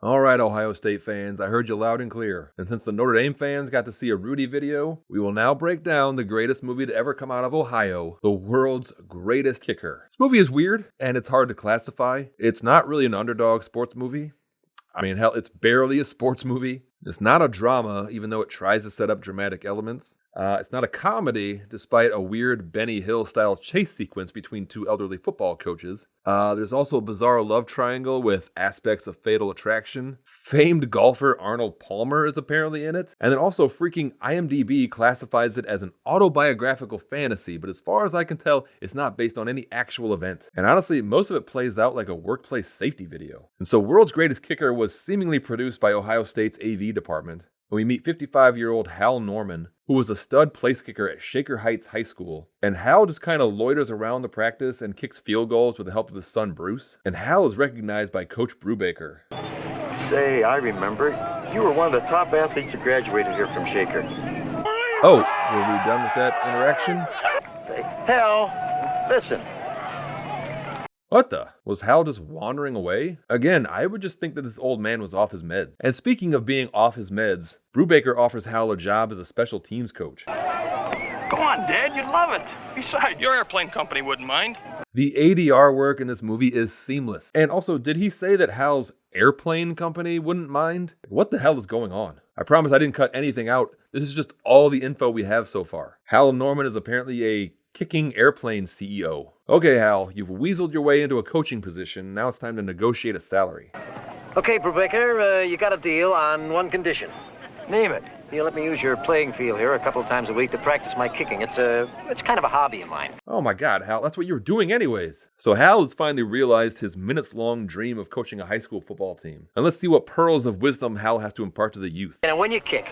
All right, Ohio State fans, I heard you loud and clear. And since the Notre Dame fans got to see a Rudy video, we will now break down the greatest movie to ever come out of Ohio, The World's Greatest Kicker. This movie is weird, and it's hard to classify. It's not really an underdog sports movie. I mean, hell, it's barely a sports movie. It's not a drama, even though it tries to set up dramatic elements. It's not a comedy, despite a weird Benny Hill-style chase sequence between two elderly football coaches. There's also a bizarre love triangle with aspects of Fatal Attraction. Famed golfer Arnold Palmer is apparently in it. And then also freaking IMDb classifies it as an autobiographical fantasy, but as far as I can tell, it's not based on any actual event. And honestly, most of it plays out like a workplace safety video. And so World's Greatest Kicker was seemingly produced by Ohio State's AV department. And we meet 55-year-old Hal Norman, who was a stud place kicker at Shaker Heights High School. And Hal just kind of loiters around the practice and kicks field goals with the help of his son Bruce. And Hal is recognized by Coach Brubaker. Say, I remember. You were one of the top athletes who graduated here from Shaker. Oh, were we done with that interaction? Say, Hal, listen. What the? Was Hal just wandering away? Again, I would just think that this old man was off his meds. And speaking of being off his meds, Brubaker offers Hal a job as a special teams coach. Go on, Dad, you'd love it. Besides, your airplane company wouldn't mind. The ADR work in this movie is seamless. And also, did he say that Hal's airplane company wouldn't mind? What the hell is going on? I promise I didn't cut anything out. This is just all the info we have so far. Hal Norman is apparently a kicking airplane CEO. Okay, Hal, you've weaseled your way into a coaching position. Now it's time to negotiate a salary. Okay, Brubaker, you got a deal on one condition. Name it. You let me use your playing field here a couple of times a week to practice my kicking. It's kind of a hobby of mine. Oh my God, Hal, that's what you were doing anyways. So Hal has finally realized his minutes-long dream of coaching a high school football team. And let's see what pearls of wisdom Hal has to impart to the youth. And when you kick,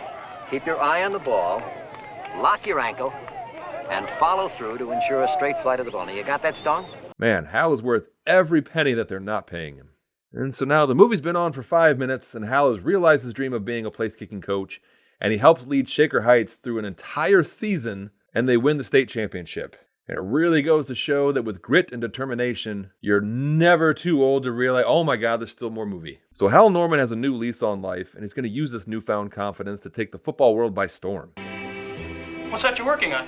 keep your eye on the ball, lock your ankle, and follow through to ensure a straight flight of the ball. Now, you got that, Stone? Man, Hal is worth every penny that they're not paying him. And so now the movie's been on for 5 minutes, and Hal has realized his dream of being a place-kicking coach, and he helps lead Shaker Heights through an entire season, and they win the state championship. And it really goes to show that with grit and determination, you're never too old to realize, oh my God, there's still more movie. So Hal Norman has a new lease on life, and he's going to use this newfound confidence to take the football world by storm. What's that you're working on?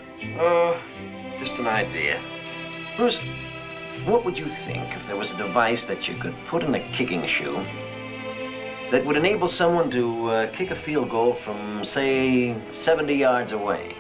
Just an idea. Bruce, what would you think if there was a device that you could put in a kicking shoe that would enable someone to kick a field goal from, say, 70 yards away?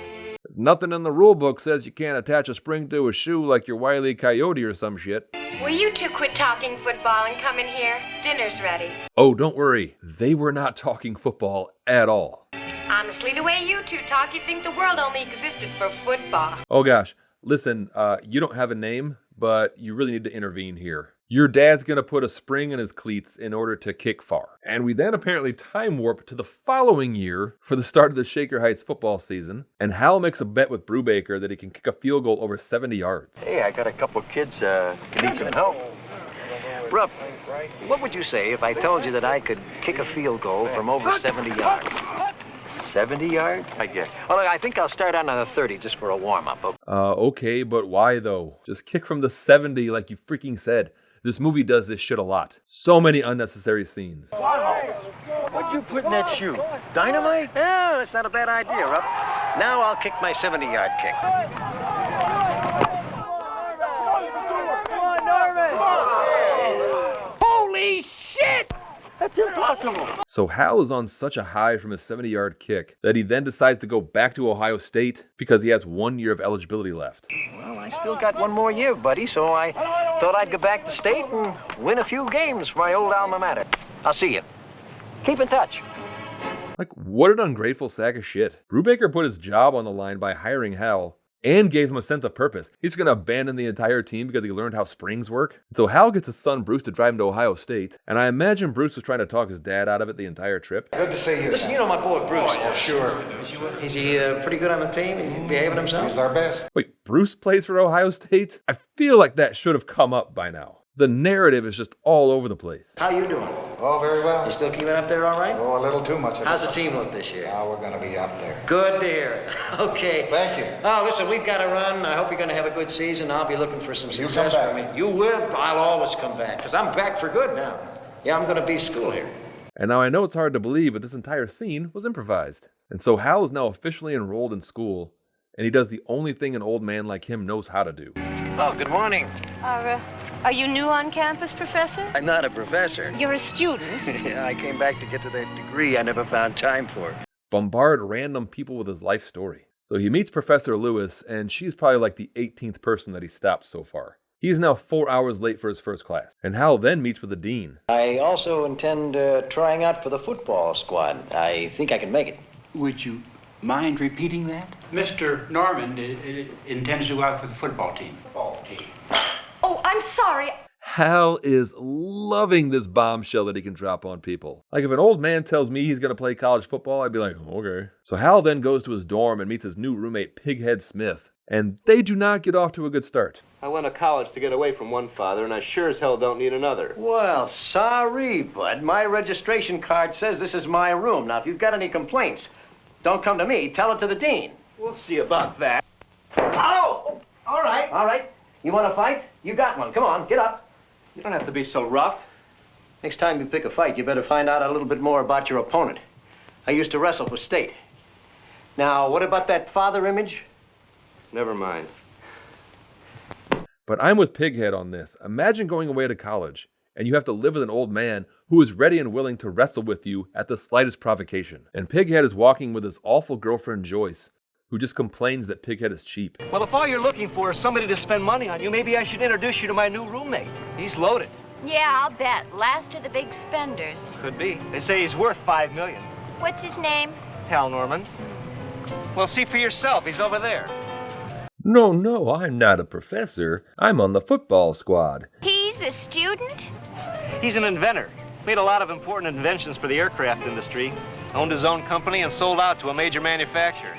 Nothing in the rule book says you can't attach a spring to a shoe like your Wile E. Coyote or some shit. Will you two quit talking football and come in here? Dinner's ready. Oh, don't worry. They were not talking football at all. Honestly, the way you two talk, you'd think the world only existed for football. Oh gosh, listen, you don't have a name, but you really need to intervene here. Your dad's gonna put a spring in his cleats in order to kick far. And we then apparently time warp to the following year for the start of the Shaker Heights football season, and Hal makes a bet with Brubaker that he can kick a field goal over 70 yards. Hey, I got a couple of kids who need some help. Brub, what would you say if I told you that I could kick a field goal from over 70 yards? 70 yards, I guess. Well, I think I'll start out on the 30 just for a warm-up. Okay, but why though? Just kick from the 70 like you freaking said. This movie does this shit a lot. So many unnecessary scenes. Wow. What'd you put in that shoe? Dynamite? Yeah, that's not a bad idea, Rupp. Now I'll kick my 70-yard kick. Holy shit! That's impossible. So Hal is on such a high from his 70-yard kick that he then decides to go back to Ohio State because he has 1 year of eligibility left. Well, I still got one more year, buddy, so I thought I'd go back to state and win a few games for my old alma mater. I'll see you. Keep in touch. Like, what an ungrateful sack of shit. Brubaker put his job on the line by hiring Hal and gave him a sense of purpose. He's going to abandon the entire team because he learned how springs work. So Hal gets his son Bruce to drive him to Ohio State, and I imagine Bruce was trying to talk his dad out of it the entire trip. Good to see you. Listen, you know my boy Bruce. Oh, sure. Is he pretty good on the team? Is he behaving himself? He's our best. Wait, Bruce plays for Ohio State? I feel like that should have come up by now. The narrative is just all over the place. How you doing? Oh, very well. You still keeping up there all right? Oh, a little too much. How's the team look this year? Now we're going to be up there. Good to hear it. Okay. Thank you. Oh, listen, we've got to run. I hope you're going to have a good season. I'll be looking for some You success come for back. me. You will? I'll always come back, because I'm back for good now. Yeah, I'm going to be school here. And now I know it's hard to believe, but this entire scene was improvised. And so Hal is now officially enrolled in school, and he does the only thing an old man like him knows how to do. Oh, good morning. Are you new on campus, Professor? I'm not a professor. You're a student. I came back to get to that degree I never found time for. Bombard random people with his life story. So he meets Professor Lewis, and she's probably like the 18th person that he stopped so far. He's now 4 hours late for his first class. And Hal then meets with the dean. I also intend trying out for the football squad. I think I can make it. Would you mind repeating that? Mr. Norman intends to go out for the football team. Oh, I'm sorry. Hal is loving this bombshell that he can drop on people. Like if an old man tells me he's going to play college football, I'd be like, okay. So Hal then goes to his dorm and meets his new roommate, Pighead Smith. And they do not get off to a good start. I went to college to get away from one father, and I sure as hell don't need another. Well, sorry, bud. My registration card says this is my room. Now, if you've got any complaints, don't come to me. Tell it to the dean. We'll see about that. Oh! All right. All right. You want to fight? You got one. Come on, get up. You don't have to be so rough. Next time you pick a fight, you better find out a little bit more about your opponent. I used to wrestle for state. Now, what about that father image? Never mind. But I'm with Pighead on this. Imagine going away to college, and you have to live with an old man who is ready and willing to wrestle with you at the slightest provocation. And Pighead is walking with his awful girlfriend Joyce, who just complains that Pighead is cheap. Well, if all you're looking for is somebody to spend money on you, maybe I should introduce you to my new roommate. He's loaded. Yeah, I'll bet. Last of the big spenders. Could be. They say he's worth $5 million. What's his name? Hal Norman. Well, see for yourself. He's over there. No, I'm not a professor. I'm on the football squad. He's a student? He's an inventor. Made a lot of important inventions for the aircraft industry. Owned his own company and sold out to a major manufacturer.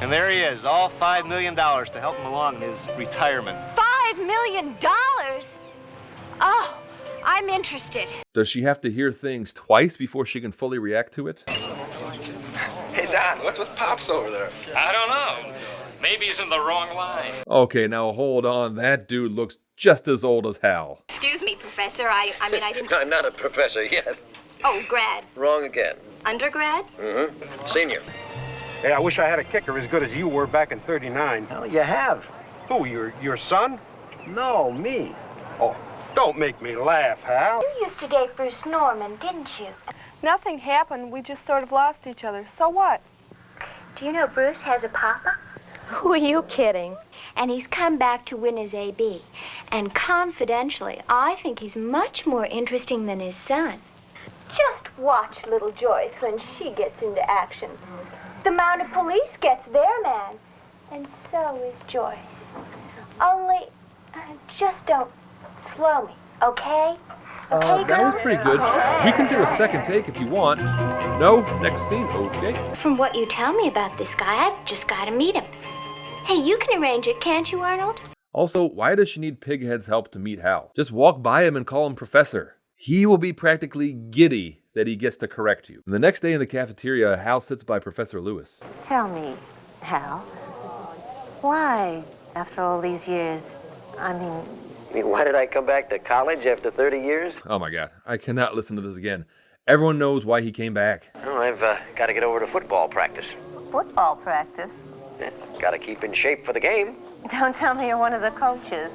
And there he is, all $5 million to help him along in his retirement. $5 million? Oh, I'm interested. Does she have to hear things twice before she can fully react to it? Hey, Don, what's with Pops over there? I don't know. Maybe he's in the wrong line. Okay, now hold on. That dude looks just as old as Hal. Excuse me, Professor. I mean, I didn't... I'm not a professor yet. Oh, grad. Wrong again. Undergrad? Mm-hmm. Senior. Hey, I wish I had a kicker as good as you were back in '39. Well, you have. Who, your son? No, me. Oh, don't make me laugh, Hal. You used to date Bruce Norman, didn't you? Nothing happened. We just sort of lost each other. So what? Do you know Bruce has a papa? Who are you kidding? And he's come back to win his AB. And confidentially, I think he's much more interesting than his son. Just watch little Joyce when she gets into action. The mounted police gets their man. And so is Joyce. Only, just don't slow me, okay? Okay, that was pretty good. We can do a second take if you want. No? Next scene? Okay. From what you tell me about this guy, I've just got to meet him. Hey, you can arrange it, can't you, Arnold? Also, why does she need Pighead's help to meet Hal? Just walk by him and call him Professor. He will be practically giddy that he gets to correct you. And the next day in the cafeteria, Hal sits by Professor Lewis. Tell me, Hal, why, after all these years, I mean, why did I come back to college after 30 years? Oh my God, I cannot listen to this again. Everyone knows why he came back. Oh, I've got to get over to football practice. Football practice? Yeah, got to keep in shape for the game. Don't tell me you're one of the coaches.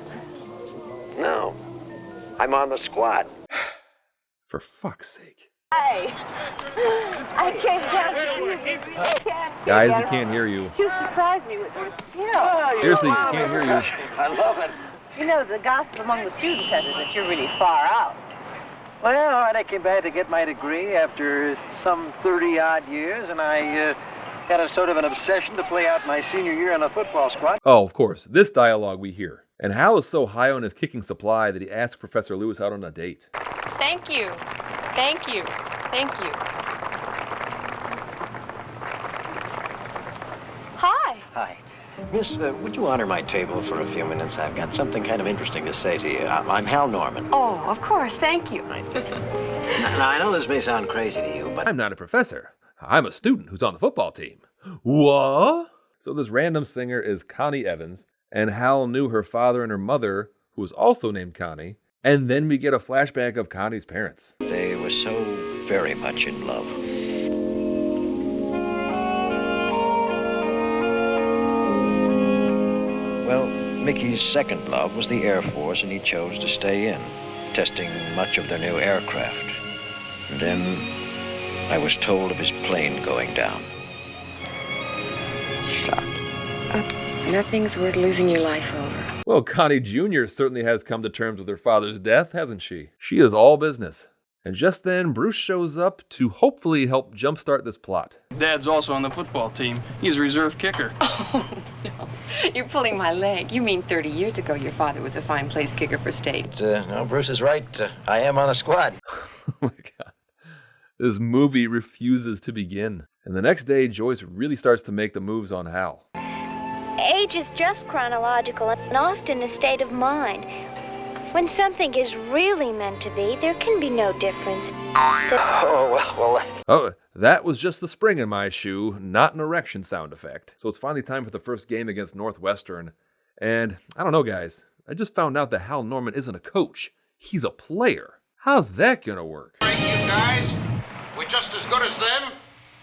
No, I'm on the squad. For fuck's sake. Hey, I can't tell you. Guys, we can't hear you. You surprised me with this. You know, Seriously, we can't hear you. I love it. You know, the gossip among the students has it that you're really far out. Well, all right, I came back to get my degree after some 30-odd years, and I had a sort of an obsession to play out my senior year on the football squad. Oh, of course, this dialogue we hear. And Hal is so high on his kicking supply that he asks Professor Lewis out on a date. Thank you. Thank you. Thank you. Hi. Hi. Miss, would you honor my table for a few minutes? I've got something kind of interesting to say to you. I'm Hal Norman. Oh, of course. Thank you. Now, I know this may sound crazy to you, but... I'm not a professor. I'm a student who's on the football team. What? So this random singer is Connie Evans, and Hal knew her father and her mother, who was also named Connie, and then we get a flashback of Connie's parents. They were so very much in love. Well, Mickey's second love was the Air Force, and he chose to stay in, testing much of their new aircraft. And then I was told of his plane going down. Nothing's worth losing your life over. Well, Connie Jr. certainly has come to terms with her father's death, hasn't she? She is all business. And just then, Bruce shows up to hopefully help jumpstart this plot. Dad's also on the football team. He's a reserve kicker. Oh, no. You're pulling my leg. You mean 30 years ago your father was a fine place kicker for state. No, Bruce is right. I am on the squad. Oh my God. This movie refuses to begin. And the next day, Joyce really starts to make the moves on Hal. Age is just chronological and often a state of mind. When something is really meant to be, there can be no difference. Oh, that was just the spring in my shoe, not an erection sound effect. So it's finally time for the first game against Northwestern. And I don't know, guys. I just found out that Hal Norman isn't a coach. He's a player. How's that gonna work? Thank you, guys. We're just as good as them.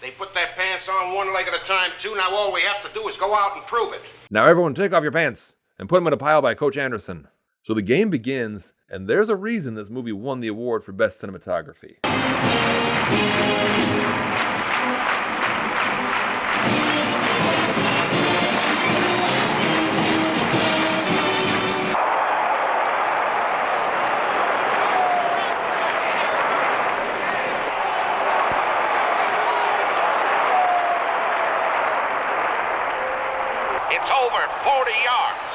They put their pants on one leg at a time, too. Now all we have to do is go out and prove it. Now everyone take off your pants and put them in a pile by Coach Anderson. So the game begins, and there's a reason this movie won the award for Best Cinematography. It's over 40 yards.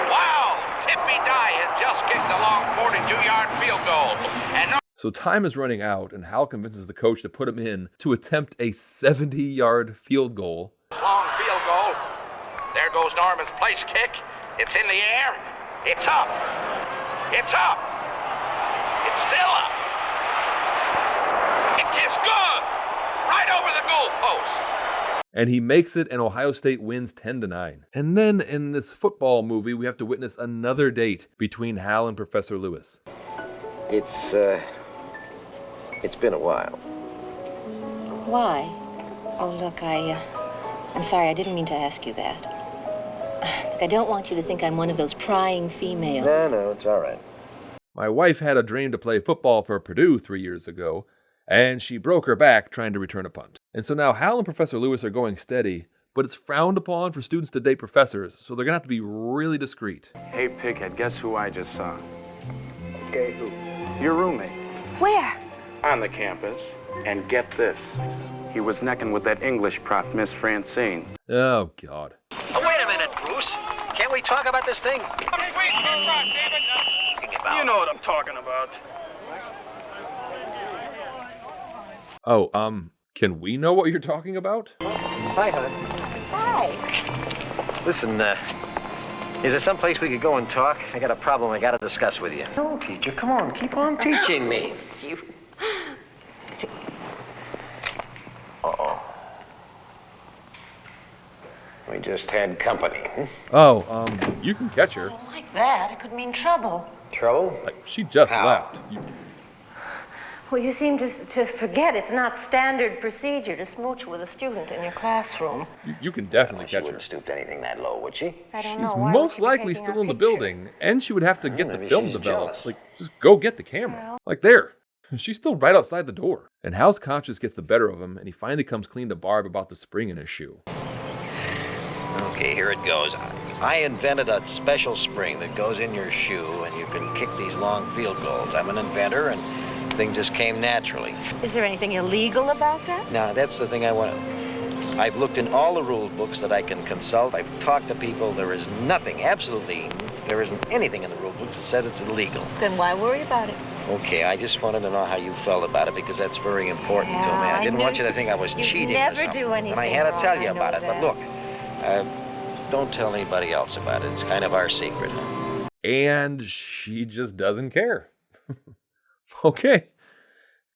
Wow! Tippy Dye has just kicked a long 42-yard field goal. And So time is running out, and Hal convinces the coach to put him in to attempt a 70-yard field goal. long field goal. There goes Norman's place kick. It's in the air. It's up. It's up. It's still up. It is good. Right over the goal post. And he makes it, and Ohio State wins 10-9. And then in this football movie, we have to witness another date between Hal and Professor Lewis. It's been a while. Why? Oh, look, I'm sorry, I didn't mean to ask you that. Look, I don't want you to think I'm one of those prying females. No, it's all right. My wife had a dream to play football for Purdue 3 years ago, and she broke her back trying to return a punt. And so now Hal and Professor Lewis are going steady, but it's frowned upon for students to date professors, so they're going to have to be really discreet. Hey, Pighead, guess who I just saw? Okay, who? Your roommate. Where? On the campus. And get this. He was necking with that English prof, Miss Francine. Oh, God. Oh, wait a minute, Bruce. Can't we talk about this thing? You know what I'm talking about. Oh, can we know what you're talking about? Hi, hon. Hi. Listen, is there some place we could go and talk? I got a problem I got to discuss with you. No, teacher, come on. Keep on teaching me. Uh-oh. We just had company. Oh, you can catch her. Oh, like that, it could mean trouble. Trouble? Like, she just How? left. Well, you seem to forget it's not standard procedure to smooch with a student in your classroom. You can definitely She catch her. wouldn't stoop to anything that low, would she? I don't She's know. Why most would she be likely taking still our in the picture? building, and she would have to get the maybe film she's developed. jealous. Like, just go get the camera. Like, there. She's still right outside the door. And Hal's conscience gets the better of him, and he finally comes clean to Barb about the spring in his shoe. Okay, here it goes. I invented a special spring that goes in your shoe, and you can kick these long field goals. I'm an inventor, and thing just came naturally. Is there anything illegal about that? Now, that's the thing I want. I've looked in all the rule books that I can consult. I've talked to people. There is nothing, absolutely, there isn't anything in the rule books that said it's illegal. Then why worry about it? Okay, I just wanted to know how you felt about it because that's very important to me. I didn't want you to think I was you'd cheating never or something. do anything And I had to wrong, tell you I know about it. that. But look, don't tell anybody else about it. It's kind of our secret. And she just doesn't care. Okay.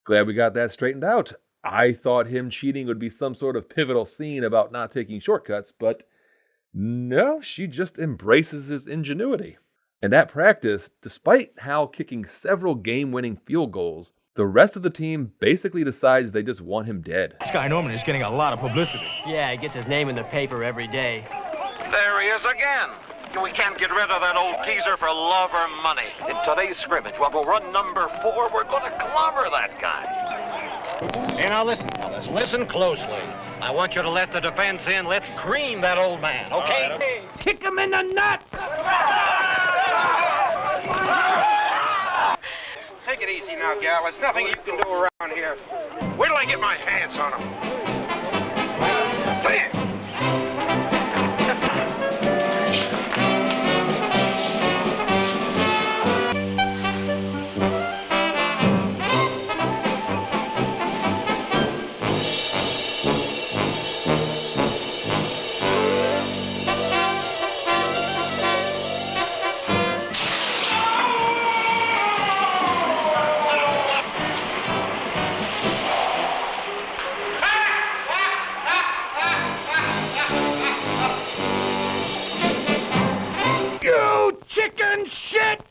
Glad we got that straightened out. I thought him cheating would be some sort of pivotal scene about not taking shortcuts, but no, she just embraces his ingenuity. And at practice, despite Hal kicking several game-winning field goals, the rest of the team basically decides they just want him dead. This guy Norman is getting a lot of publicity. Yeah, he gets his name in the paper every day. There he is again. We can't get rid of that old geezer for love or money. In today's scrimmage, when we'll run number 4, we're going to clobber that guy. Hey, now listen, fellas. Listen closely. I want you to let the defense in. Let's cream that old man, okay? Kick him in the nut! Take it easy now, gal. There's nothing you can do around here. Wait till I get my hands on him. Bam! Chicken shit!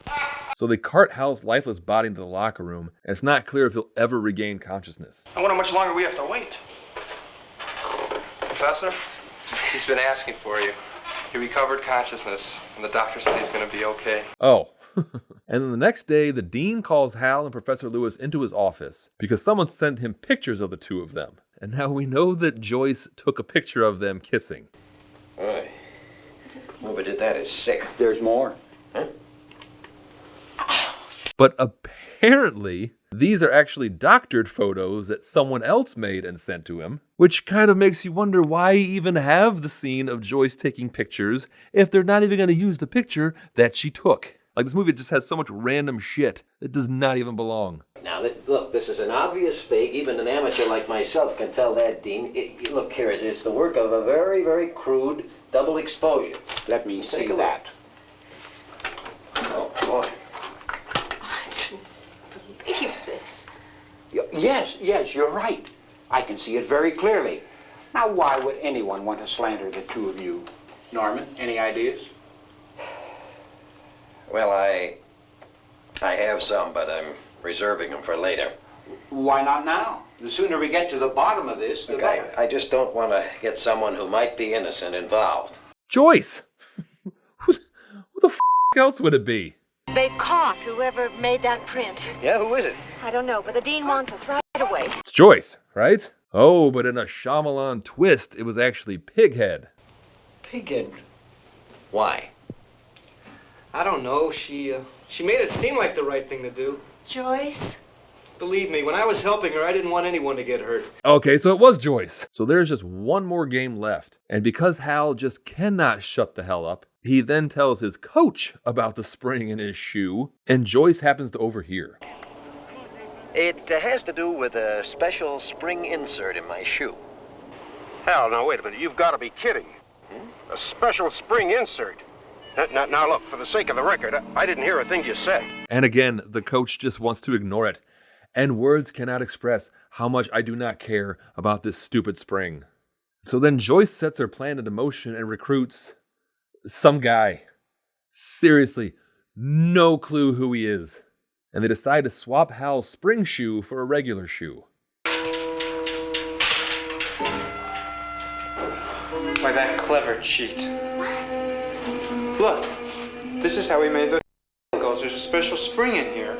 So they cart Hal's lifeless body into the locker room, and it's not clear if he'll ever regain consciousness. I wonder how much longer we have to wait. Professor, he's been asking for you. He recovered consciousness, and the doctor said he's going to be okay. Oh. And then the next day, the dean calls Hal and Professor Lewis into his office because someone sent him pictures of the two of them. And now we know that Joyce took a picture of them kissing. Boy, whoever did that is sick. There's more. Huh? But apparently, these are actually doctored photos that someone else made and sent to him, which kind of makes you wonder why even have the scene of Joyce taking pictures if they're not even going to use the picture that she took. Like, this movie just has so much random shit that does not even belong. Now, look, this is an obvious fake. Even an amateur like myself can tell that, Dean. Look here, it's the work of a very, very crude double exposure. Let me see that. Oh, boy. I didn't believe this. Yes, you're right. I can see it very clearly. Now, why would anyone want to slander the two of you? Norman, any ideas? Well, I have some, but I'm reserving them for later. Why not now? The sooner we get to the bottom of this, the better. I just don't want to get someone who might be innocent involved. Joyce! Who the f*** else would it be? They've caught whoever made that print. Yeah, who is it? I don't know, but the dean wants us right away. It's Joyce, right? Oh, but in a Shyamalan twist, it was actually Pighead. Pighead? Why? I don't know. She made it seem like the right thing to do. Joyce? Believe me, when I was helping her, I didn't want anyone to get hurt. Okay, so it was Joyce. So there's just one more game left. And because Hal just cannot shut the hell up, he then tells his coach about the spring in his shoe, and Joyce happens to overhear. It has to do with a special spring insert in my shoe. Hal, now wait a minute. You've got to be kidding. A special spring insert. Now look, for the sake of the record, I didn't hear a thing you said. And again, the coach just wants to ignore it. And words cannot express how much I do not care about this stupid spring. So then Joyce sets her plan into motion and recruits some guy. Seriously, no clue who he is. And they decide to swap Hal's spring shoe for a regular shoe. Why, that clever cheat. Look, this is how we made the goals. There's a special spring in here.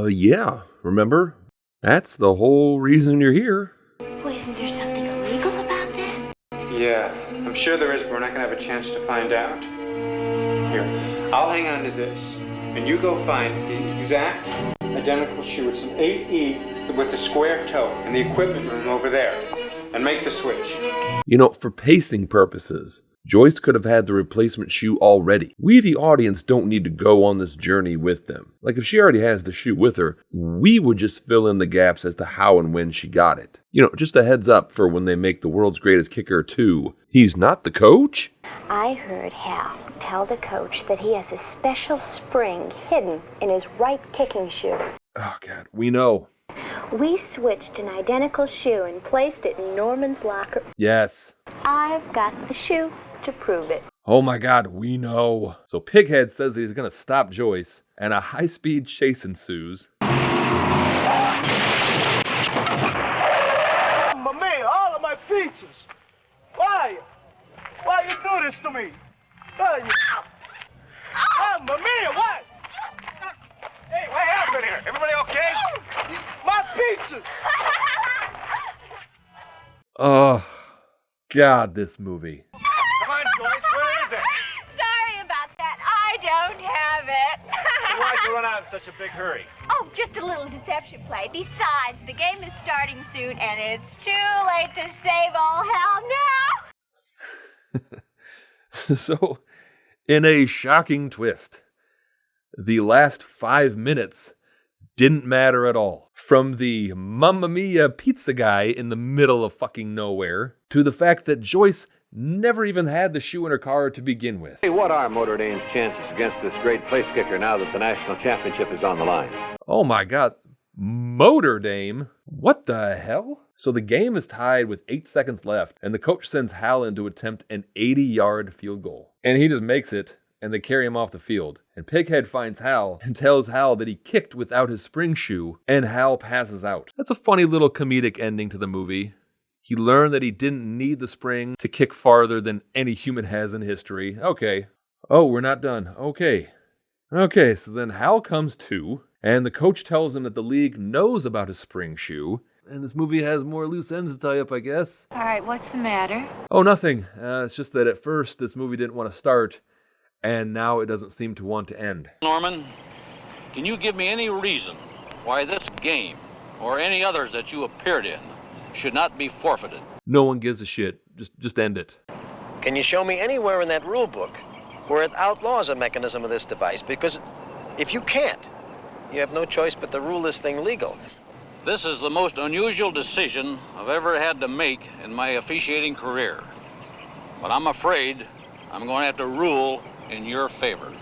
Yeah, remember? That's the whole reason you're here. Well, isn't there something illegal about that? Yeah, I'm sure there is, but we're not going to have a chance to find out. Here, I'll hang on to this, and you go find the exact identical shoe. It's an 8E with the square toe in the equipment room over there, and make the switch. You know, for pacing purposes, Joyce could have had the replacement shoe already. We, the audience, don't need to go on this journey with them. Like, if she already has the shoe with her, we would just fill in the gaps as to how and when she got it. You know, just a heads up for when they make the world's greatest kicker 2. He's not the coach? I heard Hal tell the coach that he has a special spring hidden in his right kicking shoe. Oh, God, we know. We switched an identical shoe and placed it in Norman's locker. Yes. I've got the shoe to prove it. Oh my God, we know. So Pighead says that he's gonna stop Joyce, and a high-speed chase ensues. Mamma mia, all of my features. Why? Why you do this to me? Why you? Mamma mia, what? Hey, what happened here? Everybody okay? My features. Oh, God, this movie. Come on, Joyce, where is it? Sorry about that. I don't have it. Why'd you run out in such a big hurry? Oh, just a little deception play. Besides, the game is starting soon, and it's too late to save all hell now. So, in a shocking twist, the last 5 minutes didn't matter at all. From the Mamma Mia pizza guy in the middle of fucking nowhere, to the fact that Joyce never even had the shoe in her car to begin with. Hey, what are Notre Dame's chances against this great place kicker now that the national championship is on the line? Oh my God, Notre Dame? What the hell? So the game is tied with 8 seconds left, and the coach sends Hal in to attempt an 80-yard field goal. And he just makes it, and they carry him off the field. And Pighead finds Hal and tells Hal that he kicked without his spring shoe, and Hal passes out. That's a funny little comedic ending to the movie. He learned that he didn't need the spring to kick farther than any human has in history. Okay. Oh, we're not done. Okay, so then Hal comes to, and the coach tells him that the league knows about his spring shoe, and this movie has more loose ends to tie up, I guess. All right, what's the matter? Oh, nothing. It's just that at first this movie didn't want to start, and now it doesn't seem to want to end. Norman, can you give me any reason why this game, or any others that you appeared in, should not be forfeited? No one gives a shit. Just end it. Can you show me anywhere in that rule book where it outlaws a mechanism of this device? Because if you can't, you have no choice but to rule this thing legal. This is the most unusual decision I've ever had to make in my officiating career. But I'm afraid I'm going to have to rule in your favor.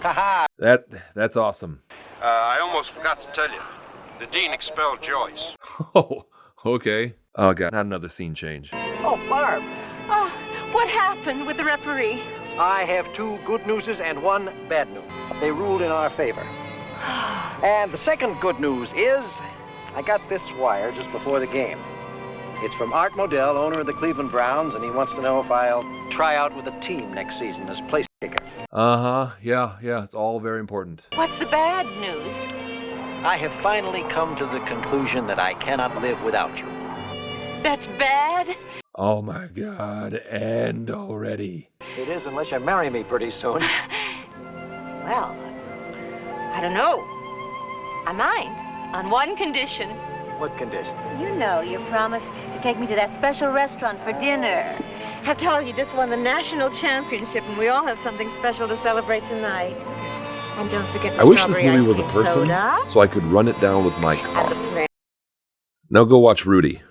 That's awesome. I almost forgot to tell you. The dean expelled Joyce. Oh, okay. Oh, God, not another scene change. Oh, Barb, Oh, what happened with the referee? I have 2 good newses and 1 bad news. They ruled in our favor. And the second good news is I got this wire just before the game. It's from Art Modell, owner of the Cleveland Browns, and he wants to know if I'll try out with the team next season as place kicker. Uh-huh. Yeah, it's all very important. What's the bad news? I have finally come to the conclusion that I cannot live without you. That's bad? Oh my God, end already. It is unless you marry me pretty soon. Well, I don't know. I mind, on one condition. What condition? You know your promise to take me to that special restaurant for dinner. After all, you just won the national championship, and we all have something special to celebrate tonight. And don't forget the I wish this strawberry movie ice was a cream person soda. so I could run it down with my car. Now go watch Rudy.